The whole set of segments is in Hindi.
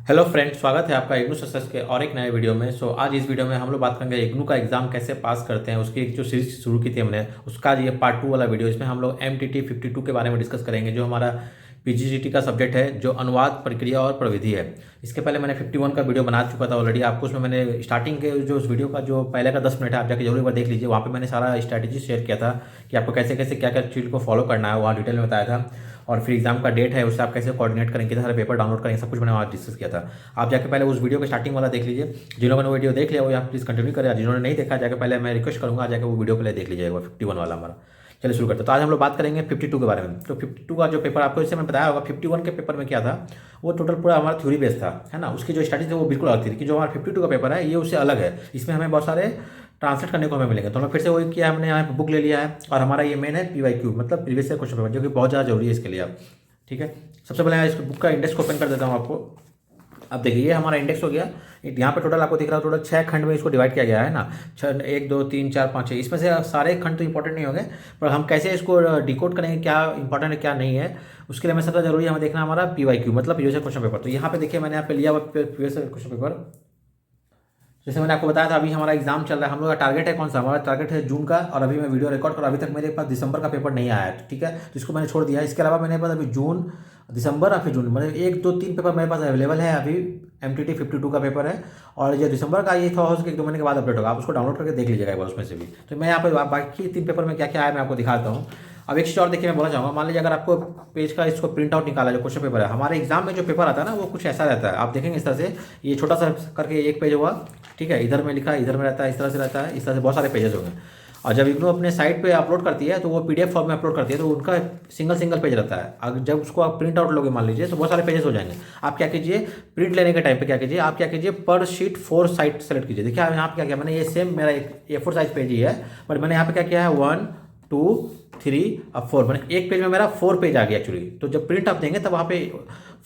हेलो फ्रेंड, स्वागत है आपका इग्नू सक्सेस के और एक नए वीडियो में। आज इस वीडियो में हम लोग बात करेंगे इग्नू का एग्जाम कैसे पास करते हैं। उसकी एक जो सीरीज शुरू की थी हमने, उसका ये पार्ट 2 वाला वीडियो। इसमें हम लोग MTT 52 के बारे में डिस्कस करेंगे, जो हमारा PGCT का सब्जेक्ट है, जो अनुवाद, प्रक्रिया और प्रविधि है। इसके पहले मैंने 51 का वीडियो बना चुका था ऑलरेडी आपको। उसमें मैंने स्टार्टिंग के जो उस वीडियो का जो पहले का 10 मिनट है, आप जाके जरूर एक बार देख लीजिए। वहाँ पे मैंने सारा स्ट्रैटेजी शेयर किया था कि आपको कैसे कैसे क्या क्या चीज़ को फॉलो करना है, वहाँ डिटेल में बताया था। और फिर एग्जाम का डेट है, उससे आप कैसे कोऑर्डिनेट करेंगे, कितने सारे पेपर डाउनलोड करेंगे, सब कुछ मैंने वहाँ डिस्कस किया था। आप जाके पहले उस वीडियो का स्टार्टिंग वाला देख लीजिए। जिन लोगों ने वो वीडियो देख लिया वो यहाँ प्लीज़ कंटिन्यू करें। जिन्होंने नहीं देखा, जाके पहले मैं रिक्वेस्ट करूँगा जाके वो वीडियो पहले देख लीजिएगा, 51 वाला हमारा। चलिए शुरू करते हैं। तो आज हम लोग बात करेंगे 52 के बारे में। तो 52 का जो पेपर आपको, जैसे मैं बताया होगा, 51 के पेपर में क्या था, वो टोटल पूरा हमारा थ्योरी बेस्ड था, है ना। उसकी जो स्ट्रैटेजी थी वो बिल्कुल अलग थी कि जो हमारा 52 का पेपर है ये उससे अलग है। इसमें हमें बहुत सारे ट्रांसलेट करने को हमें मिलेंगे। तो हमने फिर से वही किया, हमने यहाँ बुक ले लिया है और हमारा ये मेन है PYQ, मतलब प्रीवियस ईयर क्वेश्चन पेपर, जो कि बहुत ज़्यादा जरूरी है इसके लिए। आप ठीक है, सबसे पहले मैं इस बुक का इंडेक्स को ओपन कर देता हूँ आपको। अब देखिए, ये हमारा इंडेक्स हो गया। यहाँ पे टोटल आपको दिख रहा है, टोटल 6 खंड में इसको डिवाइड किया गया है ना। 6, 1 2 3 4 5 6, इसमें से सारे खंड तो इंपॉर्टेंट नहीं होंगे, पर हम कैसे इसको डिकोड करेंगे, क्या इंपॉर्टेंट है क्या नहीं है, उसके लिए हमें सबसे जरूरी है हमें देखना हमारा PYQ, मतलब प्रीवियस ईयर क्वेश्चन पेपर। तो यहाँ पे देखिए, मैंने यहाँ पे लिया हुआ प्रीवियस ईयर क्वेश्चन पेपर। जैसे मैंने आपको बताया था, अभी हमारा एग्जाम चल रहा है। हम लोग का टारगेट है कौन सा, हमारा टारगेट है जून का। और अभी मैं वीडियो रिकॉर्ड कर, अभी तक मेरे पास दिसंबर का पेपर नहीं आया है, ठीक है। तो इसको मैंने छोड़ दिया है। इसके अलावा मेरे पास अभी जून, दिसंबर और फिर जून, मतलब 1 2 3 पेपर मेरे पास अवेलेबल है अभी। MTT 52 का पेपर है। और जो दिसंबर का, ये थोड़ा हो सके 1 2 महीने के बाद अपडेट होगा। आप उसको डाउनलोड करके देख लीजिएगा एक बार उसमें से भी। तो मैं यहाँ पर बाकी 3 पेपर में क्या क्या है मैं आपको दिखाता हूँ। अब एक चीज़ और देखिए, मैं बोला चाहूँगा, मान लीजिए अगर आपको पेज का इसको प्रिंट आउट निकाला, जो क्वेश्चन पेपर है हमारे एग्जाम में जो पेपर आता है ना, वो कुछ ऐसा रहता है। आप देखेंगे इस तरह से, ये छोटा सा करके एक पेज हुआ, ठीक है, इधर में लिखा है, इधर में रहता है, इस तरह से रहता है, इस तरह से बहुत सारे पेजेस होंगे। और जब इग्नू अपने साइट पे अपलोड करती है, तो वो PDF फॉर्म में अपलोड करती है, तो उनका सिंगल सिंगल पेज रहता है। अगर जब उसको आप प्रिंट आउट लोगे मान लीजिए, तो बहुत सारे पेजेस हो जाएंगे। आप क्या कीजिए, प्रिंट लेने के टाइम पे क्या कीजिए, आप क्या कीजिए, पर शीट 4 साइट सेलेक्ट कीजिए। देखिए यहाँ पे क्या किया मैंने, ये सेम मेरा एक A4 साइज पेज ही है, बट मैंने यहाँ पे क्या किया है, 1 2 3 अब 4, मैंने एक पेज में मेरा 4 पेज आ गया एक्चुअली। तो जब प्रिंट आप देंगे तब वहाँ पे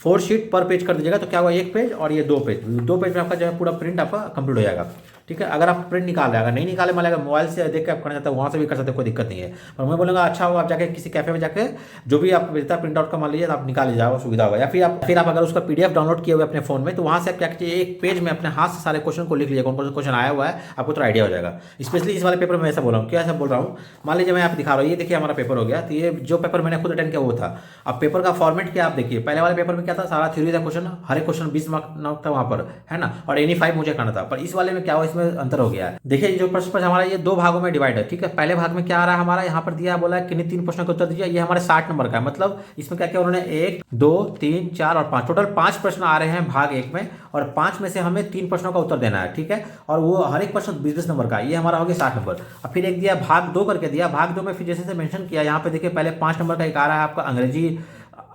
4 शीट पर पेज कर दीजिएगा, तो क्या हुआ, एक पेज और ये 2 पेज, 2 पेज में आपका जो है पूरा प्रिंट आपका कंप्लीट हो जाएगा, ठीक है। अगर आप प्रिंट निकाल रहे हैं, अगर नहीं निकाले, मान लीजिए मोबाइल से देख के आप करना चाहते हैं, वहाँ से भी कर सकते हैं, कोई दिक्कत नहीं है। पर मैं बोलूँगा अच्छा होगा आप जाके किसी कैफे में जाके जो भी आप मिलता है प्रिंट आउट का, मान लीजिए आप निकाल लीजिएगा, सुविधा होगा। या फिर आप अगर उसका PDF डाउनलोड किए हुए अपने फोन में, तो वहाँ से आप क्या कीजिए, एक पेज में अपने हाथ से सारे क्वेश्चन को लिख लीजिए, कौन कौन सा क्वेश्चन आया हुआ है, आपको थोड़ा आइडिया हो जाएगा। स्पेशली इस वाले पेपर में ऐसा बोल रहा हूँ, क्या ऐसा बोल रहा हूँ, मान लीजिए मैं आप दिखा रहा हूँ, ये देखिए हमारा पेपर हो गया। तो ये जो पेपर मैंने खुद अटेंड किया वो था। अब पेपर का फॉर्मेट क्या आप देखिए, पहले वाले पेपर में क्या था, सारा थ्योरी था क्वेश्चन, हर एक क्वेश्चन 20 मार्क था वहाँ पर, है ना। और एनी 5 मुझे करना था। पर इस वाले में क्या हुआ, इसमें अंतर हो गया है। देखिए जो प्रश्न पत्र हमारा ये 2 भागों में डिवाइड है, ठीक है। पहले भाग में क्या आ रहा है हमारा, यहाँ पर दिया बोला है किन्हीं 3 प्रश्नों के उत्तर दीजिए। ये हमारे 60 नंबर का है, मतलब इसमें क्या किया उन्होंने, 1 2 3 4 और 5, टोटल 5 प्रश्न आ रहे हैं भाग 1 में। और 5 में से हमें 3 प्रश्नों का उत्तर देना है, ठीक है। और वो हर एक प्रश्न 20 नंबर का, ये हमारा हो गया 60 नंबर। अब फिर एक दिया भाग 2 करके दिया। भाग 2 में फिर जैसे मेंशन किया, यहाँ पे देखिए पहले 5 नंबर का एक आ रहा है आपका अंग्रेजी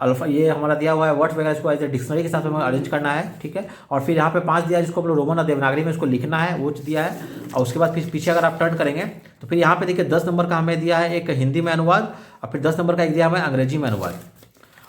अल्फा, ये हमारा दिया हुआ है वर्ड्स वगैरह, इसको एज ए डिक्शनरी के साथ हमें अरेंज करना है, ठीक है। और फिर यहाँ पे 5 दिया है, जिसको हम लोग रोमन और देवनागरी में इसको लिखना है, वो दिया है। और उसके बाद फिर पीछे अगर आप टर्न करेंगे, तो फिर यहाँ पे देखिए 10 नंबर का हमें दिया है एक हिंदी में अनुवाद, और फिर 10 नंबर का एक दिया हमें अंग्रेजी में अनुवाद।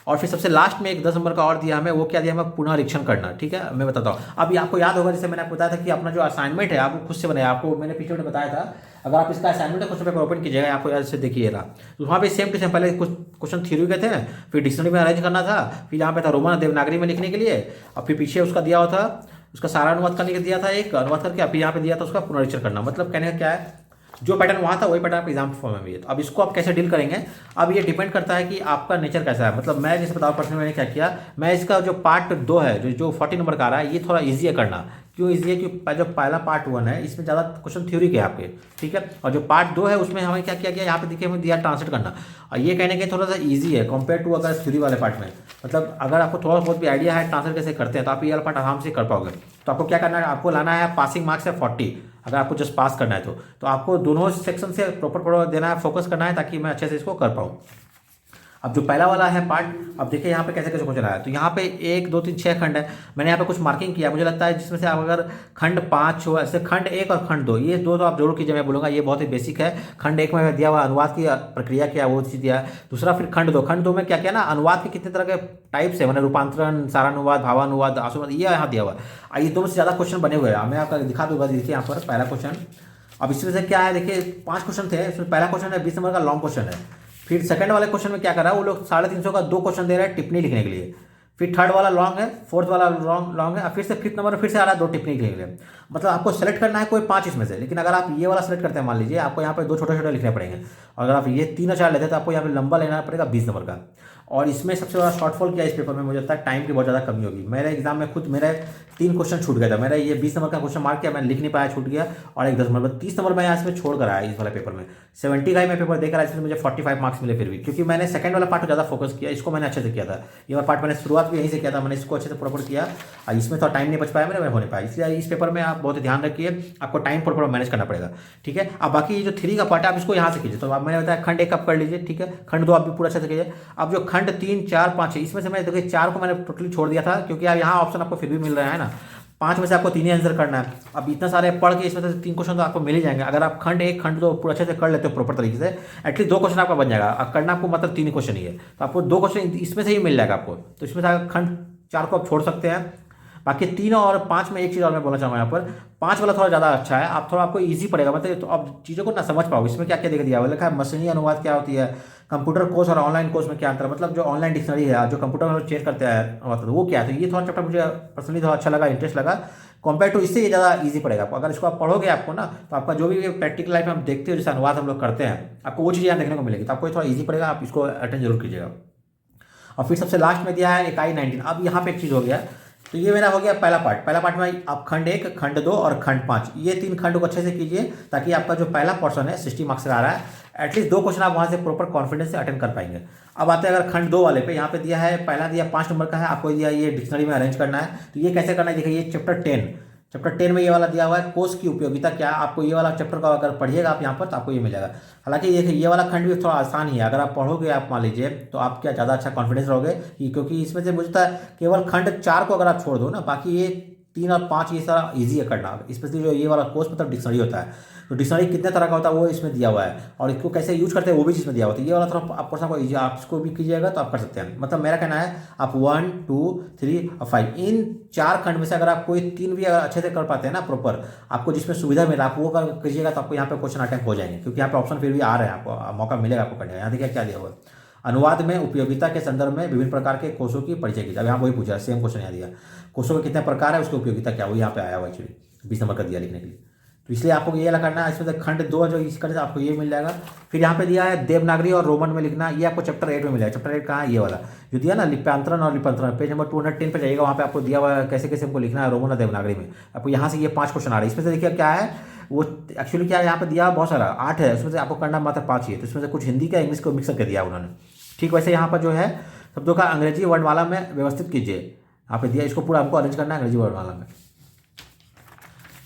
और फिर सबसे लास्ट में एक 10 नंबर का और दिया हमें, वो क्या दिया हमें, पुनरीक्षण करना, ठीक है। मैं बताता हूँ। अभी आपको याद होगा, जैसे मैंने आपको बताया था कि अपना जो असाइनमेंट है आपको खुद से बनाया, आपको मैंने पीछे में बताया था। अगर आप इसका असाइनमेंट है क्वेश्चन पेपर ओपन कीजिएगा, आपको याद से देखिए रहा, तो वहाँ पे सेम टू सेम पहले कुछ क्वेश्चन थ्योरी के थे, फिर डिक्शनरी में अरेंज करना था, फिर यहाँ पे था रोमन देवनागरी में लिखने के लिए, और फिर पीछे उसका दिया हुआ था, उसका सारा अनुवाद करने के दिया था, एक अनुवाद करके, फिर यहाँ पे दिया था उसका पुनरीक्षण करना। मतलब कहने का क्या है, जो पैटर्न वहाँ था वही पैटर्न आपके एग्जाम फॉर्म में भी है। तो अब इसको आप कैसे डील करेंगे, अब ये डिपेंड करता है कि आपका नेचर कैसा है। मतलब मैं जैसे बताऊँ पर्सनली मैंने क्या किया, मैं इसका जो पार्ट 2 है, जो 40 नंबर का आ रहा है, ये थोड़ा ईजी है करना। क्यों ईजी है, क्योंकि जो पहला पार्ट 1 है इसमें ज़्यादा क्वेश्चन थ्योरी के आपके, ठीक है। और जो पार्ट 2 है उसमें हमें क्या किया गया, यहाँ पे देखिए हमें दिया ट्रांसलेट करना। और ये कहने के थोड़ा सा ईजी है कंपेयर टू अगर थ्योरी वाले पार्ट में। मतलब अगर आपको थोड़ा बहुत भी आइडिया है ट्रांसलेट कैसे करते हैं, तो आप ये वाला पार्ट आराम से कर पाओगे। तो आपको क्या करना है, आपको लाना है पासिंग मार्क्स है 40, अगर आपको जस्ट पास करना है तो आपको दोनों सेक्शन से प्रॉपर देना है, फोकस करना है, ताकि मैं अच्छे से इसको कर पाऊँ। अब जो पहला वाला है पार्ट, अब देखिए यहाँ पे कैसे कैसे क्वेश्चन आया। तो यहाँ पे 1 2 3 6 खंड है, मैंने यहाँ पे कुछ मार्किंग किया। मुझे लगता है जिसमें से आप अगर खंड 5 हो, ऐसे खंड 1 और खंड 2, ये 2 तो आप जरूर कीजिए, मैं बोलूँगा ये बहुत ही बेसिक है। खंड 1 में दिया हुआ अनुवाद की प्रक्रिया क्या, वो चीज़ दिया है। दूसरा फिर खंड 2 में क्या किया ना, अनुवाद के कितने तरह के टाइप्स है, मैंने रूपांतरण, सारानुवाद, भावानुवाद, आशुवाद, ये यहाँ दिया हुआ है। ये 2 से ज़्यादा क्वेश्चन बने हुए हैं, मैं आपका दिखा दूंगा। देखिए यहाँ पर पहला क्वेश्चन, अब इसमें से क्या है, देखिए 5 क्वेश्चन थे, इसमें पहला क्वेश्चन है 20 नंबर का लॉन्ग क्वेश्चन है। फिर सेकंड वाले क्वेश्चन में क्या कर रहा है, वो लोग 350 का 2 क्वेश्चन दे रहे हैं टिप्पणी लिखने के लिए। फिर थर्ड वाला लॉन्ग है, फोर्थ वाला लॉन्ग है, और फिर से फिफ्थ नंबर फिर से आ रहा है 2 टिप्पणी के लिए। मतलब आपको सेलेक्ट करना है कोई 5 इसमें से, लेकिन अगर आप ये वाला सेलेक्ट करते हैं मान लीजिए, आपको यहाँ पे 2 छोटे छोटे लिखने पड़ेंगे, और अगर आप ये 3 और 4 लेते हैं तो आपको यहाँ पे लंबा लेना पड़ेगा 20 नंबर का। और इसमें सबसे बड़ा शॉर्टफॉल क्या है इस पेपर में, मुझे लगता है टाइम की बहुत ज़्यादा कमी होगी। मेरे एग्जाम में खुद मेरे 3 क्वेश्चन छूट गया था, मेरा ये 20 नंबर का क्वेश्चन मार्क किया, मैं लिख नहीं पाया, छूट गया, और एक 10 नंबर 30 नंबर मैं यहाँ इसमें छोड़ कर आया इस वाले पेपर में। 70 का ही मैं पेपर देकर आया, इसमें मुझे 45 मार्क्स मिले फिर भी, क्योंकि मैंने सेकंड वाला पार्ट ज़्यादा फोकस किया, इसको मैंने अच्छे से किया था। ये वाला पार्ट मैंने शुरुआत भी यहीं से किया था, मैंने इसको अच्छे से प्रॉपर किया, और इसमें तो टाइम नहीं बच पाया मेरे, हो नहीं पाया। इसलिए इस पेपर में आप बहुत ध्यान रखिए, आपको टाइम प्रॉपर मैनेज करना पड़ेगा, ठीक है। अब बाकी जो 3 का पार्ट है आप इसको यहाँ से कीजिए। तो अब मैंने बताया खंड 1 आप कर लीजिए, ठीक है, खंड 2 आप भी पूरा अच्छे से कीजिए। अब जो खंड 3, 4, 5 है, इसमें से मैं देखिए 4 को मैंने टोटली छोड़ दिया था, क्योंकि यार यहाँ ऑप्शन आपको फिर भी मिल रहा है ना, 5 में से आपको 3 ही आंसर करना है। अब इतना सारे पढ़ के इसमें से 3 क्वेश्चन तो आपको मिल ही जाएंगे, अगर आप खंड 1 खंड 2 पूरा अच्छे से कर लेते हो प्रॉपर तरीके से, एटलीस्ट 2 क्वेश्चन आपका बन जाएगा। अब करना आपको मतलब 3 क्वेश्चन ही है, तो आपको 2 क्वेश्चन इसमें से ही मिल जाएगा आपको। तो इसमें से खंड 4 को आप छोड़ सकते हैं। बाकी 3 और 5 में एक चीज़ और मैं बोलना चाहूँगा यहाँ पर, 5 वाला थोड़ा ज़्यादा अच्छा है, आप थोड़ा आपको ईजी पड़ेगा, मतलब तो आप चीज़ों को ना समझ पाओ। इसमें क्या क्या दिया हुआ लिखा है, मशीनी अनुवाद क्या होती है, कंप्यूटर कोर्स और ऑनलाइन कोर्स में क्या अंतर है, मतलब जो ऑनलाइन डिक्शनरी है जो कंप्यूटर में चेक करते हैं मतलब वो क्या है। तो ये थोड़ा चैप्टर मुझे पर्सनली थोड़ा अच्छा लगा, इंटरेस्ट लगा, कंपेयर टू इससे ये ज़्यादा ईजी पड़ेगा आपको। अगर इसको आप पढ़ोगे आपको ना, तो आपका जो भी प्रैक्टिकल लाइफ में हम देखते हो जैसे अनुवाद हम लोग करते हैं, आपको वो चीज़ यहाँ देखने को मिलेगी, तो आपको थोड़ा ईजी पड़ेगा, आप इसको अटेंड जरूर कीजिएगा। और फिर सबसे लास्ट में दिया है इकाई 19। अब यहाँ पे एक चीज़ हो गया, तो ये मेरा हो गया पहला पार्ट में आप खंड 1, खंड 2 और खंड 5 ये 3 खंड को अच्छे से कीजिए, ताकि आपका जो पहला पोर्शन है 60 मार्क्स का आ रहा है, एटलीस्ट 2 क्वेश्चन आप वहाँ से प्रॉपर कॉन्फिडेंस से अटेंड कर पाएंगे। अब आते हैं अगर खंड 2 वाले पे, यहाँ पे दिया है, पहला दिया 5 नंबर का है, आपको दिया ये डिक्शनरी में अरेंज करना है। तो ये कैसे करना है देखिए, ये चैप्टर 10 में ये वाला दिया हुआ है, कोष की उपयोगिता क्या, आपको ये वाला चैप्टर का अगर पढ़िएगा आप यहाँ पर तो आपको ये मिलेगा। हालांकि देखिए ये वाला खंड भी थोड़ा आसान ही है, अगर आप पढ़ोगे आप मान लीजिए तो आप क्या ज़्यादा अच्छा कॉन्फिडेंस रहोगे, क्योंकि इसमें से मुझे केवल खंड 4 को अगर आप छोड़ दो ना, बाकी ये 3 और 5 ये सारा ईजी है करना। स्पेशली जो ये वाला कोर्स मतलब डिक्शनरी होता है, तो डिक्शनरी कितने तरह का होता है वो इसमें दिया हुआ है, और इसको कैसे यूज करते हैं वो भी इसमें दिया हुआ है। तो ये वाला थोड़ा आप पर्सन को ईजी, आप इसको भी कीजिएगा तो आप कर सकते हैं। मतलब मेरा कहना है आप 1, 2, 3 और 5 इन 4 खंड में से अगर आप कोई 3 भी अगर अच्छे से कर पाते हैं ना प्रॉपर, आपको जिसमें सुविधा मिला आप वो कर कीजिएगा, तो आपको यहाँ पे क्वेश्चन अटेम्प्ट हो जाएंगे, क्योंकि यहाँ पे ऑप्शन फिर भी आ रहे हैं, आपको मौका मिलेगा आपको करने का। यहाँ देखिए क्या दिया हुआ है, अनुवाद में उपयोगिता के संदर्भ में विभिन्न प्रकार के कोषों की परिचय कीजिए। अब यहाँ वही पूछा है, सेम क्वेश्चन यहाँ दिया, कोषों के कितने प्रकार है, उसकी उपयोगिता क्या, वो यहाँ पे आया हुआ एक्चुअली 20 नंबर का दिया लिखने के लिए। तो इसलिए आपको ये वाला करना है। इसमें से खंड 2 जो इस करने आपको ये मिल जाएगा। फिर यहाँ पे दिया है देवनागरी और रोमन में लिखना, ये आपको चैप्टर 8 में मिलेगा। चैप्टर 8 कहाँ है, ये वाला जो दिया ना लिप्यांतरण और लिप्यंतरण, पेज नंबर 210 पे जाइएगा, वहाँ पे आपको दिया हुआ है कैसे कैसे हमको लिखना है रोमन और देवनागरी में। आपको यहाँ से ये 5 क्वेश्चन आ रहे हैं, इसमें से देखिए क्या है वो एक्चुअली क्या है, यहाँ पे दिया बहुत सारा 8 है, उसमें से आपको करना मात्र 5 ही है। तो इसमें से कुछ हिंदी का इंग्लिश को मिक्स करके दिया उन्होंने। ठीक वैसे यहाँ पर जो है शब्दों का अंग्रेजी वर्णमाला में व्यवस्थित कीजिए, यहाँ पे दिया, इसको पूरा हमको अरेंज करना है अंग्रेजी वर्णमाला में।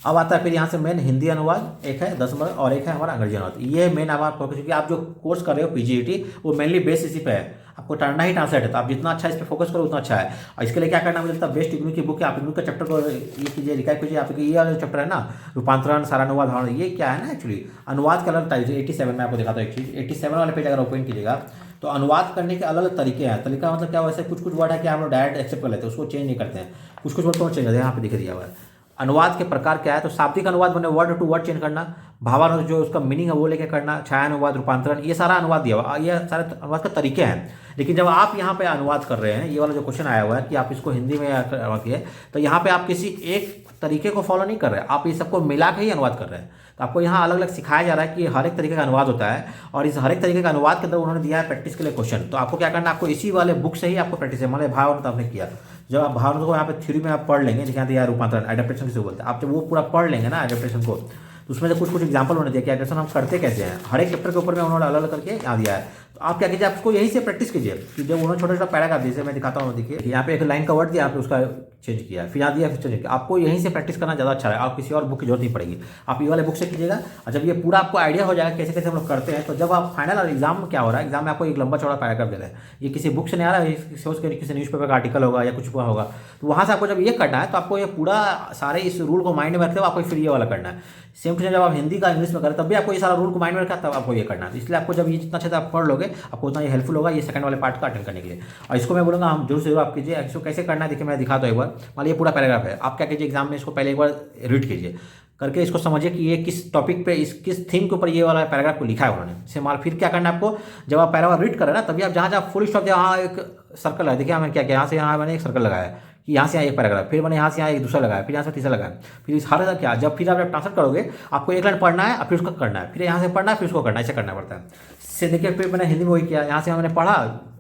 अब आता है फिर यहाँ से मेन हिंदी अनुवाद एक है 10 नंबर, और एक है हमारा अंग्रेजी अनुवाद। ये मेन आप क्योंकि आप जो कोर्स कर रहे हो पीजीईटी वो मेनली बेस इसी पे है, आपको करना ही ट्रांसलेट है, तो आप जितना अच्छा इस पर फोकस करो उतना अच्छा है। और इसके लिए क्या करना है, मुझे लगता है बेस्ट इग्नू की बुक है, आप इग्नू का चैप्टर को ये कीजिए, रिकाइव कीजिए। आपके ये वाला चैप्टर है ना रूपांतरण सारानुवाद, ये क्या है ना एक्चुअली अनुवाद का अलग तरीके। 87 में आपको दिखाता हूँ एक चीज़, 87 वाले पेज अगर ओपन कीजिएगा तो अनुवाद करने के अलग अलग तरीके हैं। तरीका मतलब क्या, वैसे कुछ वर्ड है कि हम लोग डायरेक्ट एक्सेप्ट कर लेते हैं, उसको चेंज नहीं करते हैं, कुछ वर्ड को चेंज करते हैं। यहाँ पे दिख दिया हुआ है अनुवाद के प्रकार क्या है, तो शाब्दिक अनुवाद बने वर्ड टू वर्ड चेंज करना, भावानुवाद जो उसका मीनिंग है वो लेके करना, छायानुवाद, रूपांतरण, ये सारा अनुवाद दिया हुआ, ये सारे अनुवाद का तरीके हैं। लेकिन जब आप यहाँ पे अनुवाद कर रहे हैं, ये वाला जो क्वेश्चन आया हुआ है कि आप इसको हिंदी में किए, तो यहाँ पे आप किसी एक तरीके को फॉलो नहीं कर रहे हैं, आप ये सबको मिला के ही अनुवाद कर रहे हैं। तो आपको यहाँ अलग अलग सिखाया जा रहा है कि हर एक तरीके का अनुवाद होता है, और इस हर एक तरीके का अनुवाद के अंदर उन्होंने दिया है प्रैक्टिस के लिए क्वेश्चन। तो आपको क्या करना है, आपको इसी वाले बुक से ही आपको प्रैक्टिस है। मान लीजिए भावानुवाद आपने किया, जब आप भावानुवाद को यहाँ पे थ्योरी में आप पढ़ लेंगे, जैसे यहाँ दिया रूपांतरण एडेप्टेशन किसे बोलते हैं, आप जब वो पूरा पढ़ लेंगे ना एडेप्टेशन को, तो उसमें से कुछ एग्जाम्पल उन्होंने दिया कि एडेप्टेशन हम करते कैसे हैं, हर एक चैप्टर के ऊपर में उन्होंने अलग अलग करके यहाँ दिया है। तो आप क्या कीजिए, आपको यहीं से प्रैक्टिस कीजिए कि जब उन्होंने छोटा छोटा पैराग्राफ, जैसे मैं दिखाता हूँ, देखिए यहाँ पे एक लाइन का वर्ड दिया, आपने उसका चेंज किया, फिर यहाँ दिया, फिर चेंज किया। आपको यहीं से प्रैक्टिस करना ज़्यादा अच्छा है, आप किसी और बुक की जरूरत नहीं पड़ेगी, आप ये वाले बुक से कीजिएगा। और जब ये पूरा आपको आइडिया हो जाएगा कैसे कैसे हम लोग करते हैं, तो जब आप फाइनल और एग्जाम में क्या हो रहा है, एग्जाम में आपको एक लंबा चौड़ा पैराग्राफ दे रहे हैं, ये किसी बुक से नहीं आ रहा है, किसी न्यूज़पेपर का आर्टिकल होगा या कुछ हुआ होगा, तो वहाँ से आपको जब ये करना है तो आपको ये पूरा सारे इस रूल को माइंड में रखते हुए आपको फिर ये वाला करना है। सेम टू जब आप हिंदी का इंग्लिश में करें तब भी आपको ये सारा रूल को माइंड में रखा, तब आपको ये करना है। इसलिए आपको जब ये जितना अच्छे से आप पढ़ लोगे आपको उतना ये हेल्पफुल होगा ये सेकंड वाले पार्ट का अटेंड करने के लिए। और इसको मैं बोलूँगा हम जरूर से जरूर आप कीजिए। इसको कैसे करना है देखिए मैं दिखाता हूँ एक बार। मान लीजिए पूरा पैराग्राफ है, आप क्या कीजिए एग्जाम में इसको पहले एक बार रीड कीजिए, करके इसको समझिए कि ये किस टॉपिक पे किस थीम के ऊपर ये वाला पैराग्राफ को लिखा है उन्होंने। इसे मान फिर क्या करना है आपको, जब आप पैराग्राफ रीड कर रहे हैं ना तभी आप जहाँ जहाँ फुल स्टॉप, यहाँ एक सर्कल है, देखिए मैंने क्या किया, यहाँ से यहाँ मैंने एक सर्कल लगाया है कि यहाँ से यहाँ एक पैराग्राफ, फिर मैंने यहाँ से यहाँ एक दूसरा लगाया, फिर यहाँ से तीसरा लगाया, फिर इस हर क्या, जब फिर आप ट्रांसफर करोगे आपको एक लाइन पढ़ना है, फिर उसका करना है, फिर यहाँ से पढ़ना है, फिर उसको करना है, ऐसे करना पड़ता है। इससे देखिए फिर मैंने हिंदी में वही किया, यहाँ से मैंने पढ़ा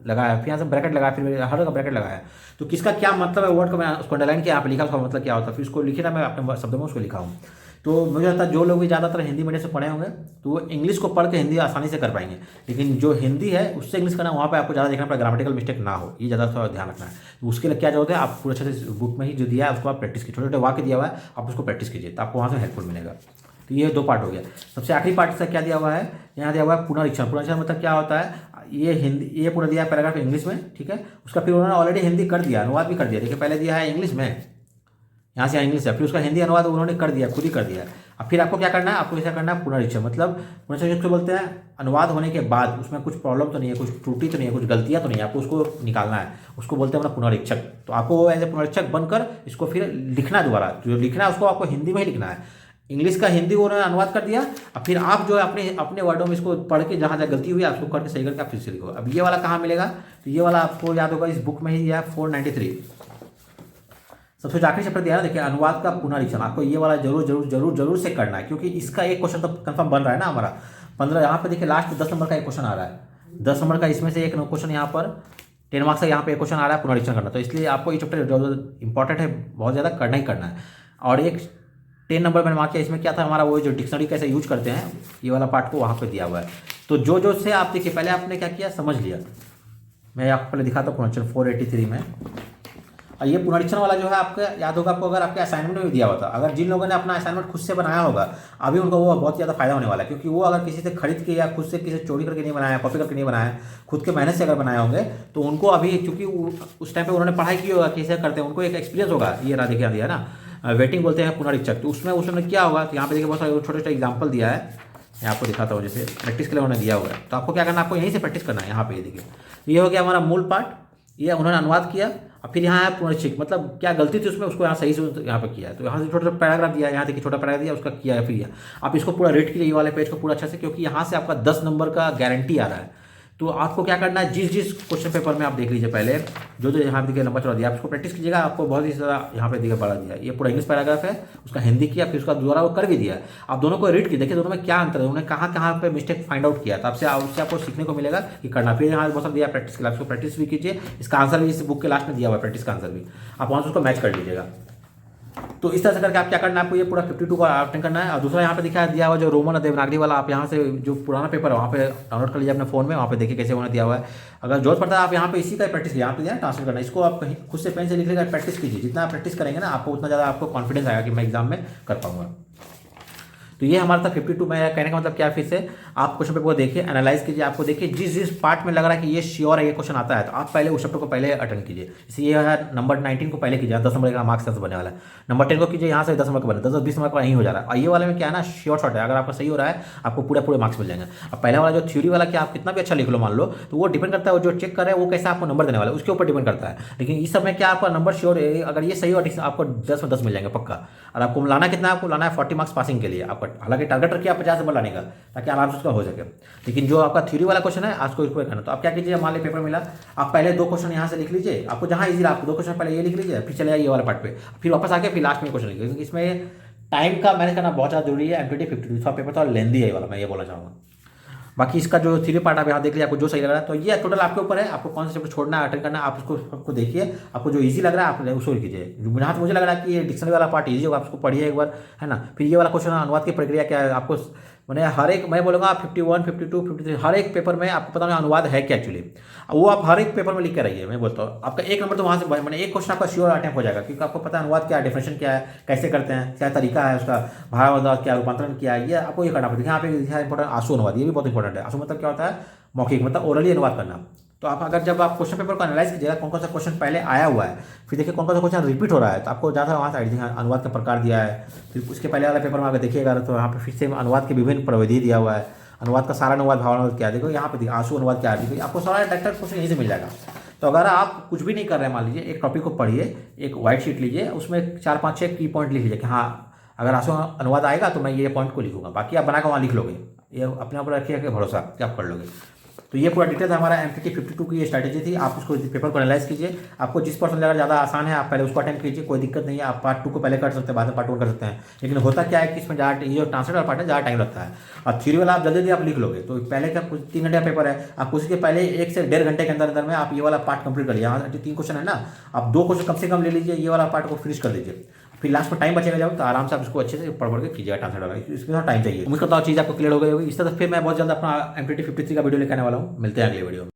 लगाया, फिर यहाँ से ब्रैकेट लगाया, फिर हर का ब्रैकेट लगाया। तो किसका क्या मतलब है वर्ड का मैं उसको अंडरलाइन किया, यहाँ पे लिखा उसका मतलब क्या होता है, फिर उसको लिखे ना मैं अपने शब्दों में उसको लिखा हूँ। तो मुझे लगता है जो लोग भी ज़्यादातर हिंदी मीडियम से पढ़े होंगे तो वो इंग्लिश को पढ़ के हिंदी आसानी से कर पाएंगे, लेकिन जो हिंदी है उससे इंग्लिश करना वहाँ पे आपको ज़्यादा देखना पड़ेगा, ग्रामेटिकल मिस्टेक ना हो, ये ज़्यादा थोड़ा ध्यान रखना है। तो उसके लिए क्या जरूरत है, आप पूरे अच्छे से बुक में ही जो दिया है उसको आप प्रैक्टिस कीजिए, छोटे छोटे वाक्य दिया हुआ है आप उसको प्रैक्टिस कीजिए, तो आपको वहाँ से हेल्पफुल मिलेगा। तो ये 2 पार्ट हो गया। सबसे आखिरी पार्ट से क्या दिया हुआ है, यहाँ दिया हुआ है पुनरीक्षण। पुनरीक्षण मतलब क्या होता है, ये हिंदी, ये पूरा दिया है पैराग्राफ इंग्लिश में, ठीक है, उसका फिर उन्होंने ऑलरेडी हिंदी कर दिया, अनुवाद भी कर दिया। देखिए पहले दिया है इंग्लिश में, यहाँ से इंग्लिश है, फिर उसका हिंदी अनुवाद उन्होंने कर दिया, खुद ही कर दिया। अब फिर आपको क्या करना है, आपको ऐसा करना है पुनरीक्षण। मतलब पुनरीक्षण किसको बोलते हैं, अनुवाद होने के बाद उसमें कुछ प्रॉब्लम तो नहीं है, कुछ त्रुटि तो नहीं है, कुछ गलतियाँ तो नहीं है, आपको उसको निकालना है, उसको बोलते हैं अपना पुनरीक्षक। तो आपको एज ए पुनरीक्षक बनकर इसको फिर लिखना है, दोबारा जो लिखना है उसको आपको हिंदी में ही लिखना है। इंग्लिश का हिंदी उन्होंने अनुवाद कर दिया, अब फिर आप जो है अपने वर्डों में इसको पढ़ के जहाँ जहाँ गलती हुई है उसको करके सही करके आप फिर से लिखो। अब ये वाला कहाँ मिलेगा, तो ये वाला आपको याद होगा इस बुक में ही है 493, सबसे आखिरी चैप्टर दिया है। देखिए अनुवाद का पुनरीक्षण आपको ये वाला जरूर जरूर जरूर जरूर से करना है, क्योंकि इसका एक क्वेश्चन तो कंफर्म बन रहा है ना हमारा 15। यहाँ पे देखिए लास्ट 10 नंबर का एक क्वेश्चन आ रहा है, 10 नंबर का, इसमें से एक क्वेश्चन यहाँ पर 10 मार्क्स का यहाँ पे एक क्वेश्चन आ रहा है पुनरीक्षण करना। तो इसलिए आपको ये चैप्टर जो इंपॉर्टेंट है बहुत ज़्यादा करना ही करना है। और एक 10 नंबर मैंने मार्क किया, इसमें क्या था हमारा, वो जो डिक्शनरी कैसे यूज करते हैं ये वाला पार्ट को वहाँ पे दिया हुआ है। तो जो से आप देखिए पहले आपने क्या किया समझ लिया, मैं आपको पहले दिखाता हूँ पुनरीक्षण 483 में। और ये पुनरीक्षण वाला जो है आपको याद होगा, आपको अगर आपके असाइनमेंट में भी दिया हुआ था, अगर जिन लोगों ने अपना असाइनमेंट खुद से बनाया होगा अभी उनको वो बहुत ज़्यादा फायदा होने वाला है, क्योंकि वो अगर किसी से खरीद के या खुद से किसी चोरी करके नहीं बनाया, कॉपी करके नहीं बनाया, खुद के मेहनत से अगर बनाए होंगे तो उनको अभी, क्योंकि उस टाइम पे उन्होंने पढ़ाई की होगा कैसे करते हैं, उनको एक एक्सपीरियंस होगा। ये ना देखिए दिया ना वेटिंग बोलते हैं पुनरीक्षक, तो उसमें उसने क्या होगा, तो यहाँ पे देखिए बहुत सारे छोटे छोटे एग्जाम्पल दिया है, मैं आपको दिखाता हूँ, जैसे प्रैक्टिस के लिए उन्होंने दिया हुआ है। तो आपको क्या करना है, आपको यहीं से प्रैक्टिस करना है। यहाँ पे ये देखिए ये हो गया हमारा मूल पार्ट, ये उन्होंने अनुवाद किया। और फिर यहाँ है पुनरीक्षक, मतलब क्या गलती थी उसमें उसको यहाँ सही से यहाँ पे किया है। तो यहाँ से छोटा छोटा पैराग्राफ दिया है, यहाँ देखिए छोटा पैराग्राफ दिया उसका किया है। फिर आप इसको पूरा रीड कीजिए, ये वाले पेज को पूरा अच्छे से, क्योंकि यहाँ से आपका 10 नंबर का गारंटी आ रहा है। तो आपको क्या करना है, जिस क्वेश्चन पेपर में आप देख लीजिए पहले जो यहाँ पे देखिए नंबर चढ़ा दिया, आप उसको प्रैक्टिस कीजिएगा, आपको बहुत ही ज़्यादा यहाँ पे देखिए बढ़ा दिया। ये पूरा इंग्लिश पैराग्राफ है, उसका हिंदी किया, फिर उसका दोबारा वो कर भी दिया। आप दोनों को रीड कीजिए, देखिए दोनों में क्या अंतर है, उन्होंने कहाँ पे मिस्टेक फाइंड आउट किया, तब से उससे आपको सीखने को मिलेगा कि करना। फिर यहाँ बहुत सारा दिया प्रैक्टिस के लिए, उसको प्रैक्टिस भी कीजिए। इसका आंसर भी इस बुक के लास्ट में दिया हुआ है, प्रैक्टिस का आंसर भी, आप वहाँ से उसको मैच कर लीजिएगा। तो इस तरह से करके आप क्या करना है, आपको ये पूरा 52 को अटेंड करना है। और दूसरा यहाँ पे दिया हुआ जो रोमन और देवनागरी वाला, आप यहाँ से जो पुराना पेपर है वहाँ पे डाउनलोड कर लीजिए अपने फोन में, वहाँ पे देखिए कैसे उन्होंने दिया हुआ है। अगर जरूरत पड़ता है आप यहाँ पे इसी का प्रैक्टिस कीजिए, यहाँ पे दिया ट्रांसलेट करना, इसको आप कहीं खुद से पेन से लिख लेकर प्रैक्टिस कीजिए। जितना आप प्रैक्टिस करेंगे ना आपको उतना ज़्यादा आपको कॉन्फिडेंस आएगा कि मैं एग्जाम में कर पाऊंगा। तो ये हमारा था 52 में। कहने का मतलब क्या है, फिर से आप क्वेश्चन पेपर को देखिए, एनालाइज कीजिए, आपको देखिए जिस पार्ट में लग रहा है कि ये श्योर है ये क्वेश्चन आता है, तो आप पहले उस चैप्टर को पहले अटेंड कीजिए। इसे ये है नंबर 19 को पहले कीजिए, 10 नंबर का मार्क्स बनने वाला है। नंबर 10 को कीजिए, यहाँ से 10 नंबर का बने, 10-20 नंबर का नहीं हो जा रहा है। और ये वाले में क्या है ना, शॉर्ट है, अगर आपका सही हो रहा है आपको पूरे मार्क्स मिल जाएंगे। अब पहले वाला जो थ्योरी वाला क्या आप कितना भी अच्छा लिख लो मान लो, तो वो डिपेंड करता है जो चेक कर रहे हैं वो कैसा आपको नंबर देने वाला है उसके ऊपर डिपेंड करता है। लेकिन इस सब में क्या आपका नंबर श्योर है, अगर ये सही हो आपको 10 में 10 मिल जाएंगे पक्का। और आपको लाना कितना है, आपको लाना है 40 मार्क्स पासिंग के लिए आपका, हालांकि टारगेट रखिए 50 नंबर लाने का, ताकि आराम से उसका हो सके। लेकिन जो आपका थ्योरी वाला क्वेश्चन है आज को इसको करना, तो आप क्या कीजिए, मान लीजिए पेपर मिला, आप पहले 2 क्वेश्चन यहाँ से लिख लीजिए, आपको जहाँ इजी आपको 2 क्वेश्चन पहले ये लिख लीजिए, फिर चले आइए ये वाला पार्ट पे, फिर वापस आके फिर लास्ट में क्वेश्चन लिखिए, क्योंकि इसमें टाइम का मैनेज करना बहुत ज़्यादा जरूरी है। MTT 52 पेपर थोड़ा लेंदी है ये वाला, मैं ये बोलना चाहूँगा। बाकी इसका जो थ्योरी पार्ट आप यहाँ देख लीजिए, आपको जो सही लग रहा है, तो ये टोटल आपके ऊपर है, आपको कौन सा चैप्टर छोड़ना है अटेंड करना है, आप उसको देखिए, आपको जो इजी लग रहा है आप उसको कीजिए। जहाँ मुझे लग रहा है कि ये डिक्शनरी वाला पार्ट इजी होगा, आप उसको पढ़िए एक बार, है ना। फिर ये वाला क्वेश्चन अनुवाद की प्रक्रिया क्या है, आपको मैंने हर एक, मैं बोलूँगा 51, 52, 53 हर एक पेपर में आपको पता नहीं अनुवाद है क्या एक्चुअली, वो आप हर एक पेपर में लिख कर रहिए। मैं बोलता हूँ आपका 1 नंबर तो वहाँ से मैंने एक क्वेश्चन आपका श्योर अटेम्प्ट हो जाएगा, क्योंकि आपको पता है अनुवाद क्या है, डेफिनेशन क्या है, कैसे करते हैं, क्या तरीका है उसका, भावानुवाद क्या, रूपांतरण क्या है, ये आपको ये करना पड़ेगा। यहाँ पे इंपॉर्टेंट आंसू अनुवाद, ये भी बहुत इंपॉर्टेंट है। आंसू मतलब क्या होता है, मौखिक मतलब ओरली अनुवाद करना। तो आप अगर जब आप क्वेश्चन पेपर को एनालाइज कीजिएगा कौन कौन सा क्वेश्चन पहले आया हुआ है, फिर देखिए कौन कौन सा क्वेश्चन रिपीट हो रहा है, तो आपको ज़्यादा वहाँ से आइडिया, अनुवाद का प्रकार दिया है। फिर उसके पहले वाले पेपर में अगर देखिएगा तो यहाँ पे फिर से अनुवाद के विभिन्न प्रविधि दिया हुआ है, अनुवाद का सारा अनुवाद, भावानुवाद क्या है, देखो यहाँ पे देखिए आंसू अनुवाद क्या है, देखिए आपको सारा डायरेक्ट क्वेश्चन यहीं से मिल जाएगा। तो अगर आप कुछ भी नहीं कर रहे हैं, मान लीजिए एक टॉपिक को पढ़िए, एक व्हाइट शीट लीजिए, उसमें 4-5-6 की पॉइंट लिख लीजिए कि हाँ अगर आंसू अनुवाद आएगा तो मैं ये पॉइंट को लिखूंगा, बाकी आप बनाकर वहाँ लिख लोगे, ये अपने ऊपर रखिए भरोसा कि आप कर लोगे। तो ये पूरा डिटेल हमारा MTT 52 की ये स्ट्रैटेजी थी। आप इसको पेपर को एनालाइज कीजिए, आपको जिस पर्सन लगा ज़्यादा आसान है आप पहले उसको अटेम्प्ट कीजिए, कोई दिक्कत नहीं है। आप पार्ट 2 को पहले कर सकते हैं, बाद में पार्ट 1 कर सकते हैं। लेकिन होता क्या है कि इसमें ज़्यादा ये जो ट्रांसलेट वाला पार्ट है ज़्यादा टाइम लगता है, और थ्योरी वाला आप जल्दी जल्दी आप लिख लोगे। तो पहले का कुछ 3 घंटे का पेपर है, आप उसके पहले 1 से 1.5 घंटे के अंदर अंदर में आप ये वाला पार्ट कंप्लीट करिए। यहाँ 3 क्वेश्चन है ना, आप 2 क्वेश्चन कम से कम ले लीजिए, ये वाला पार्ट को फिनिश कर दीजिए। फिर लास्ट में टाइम बचेगा जब, तो आराम से आप इसको अच्छे से पढ़ के कीजिएगा ट्रांसलेट वाला, इसमें थोड़ा टाइम चाहिए। उम्मीद करता हूँ चीज़ आपको क्लियर हो गई होगी। इस तरह फिर मैं बहुत जल्द अपना MTT 53 का वीडियो लेकर आने वाला हूँ। मिलते हैं अगले वीडियो में।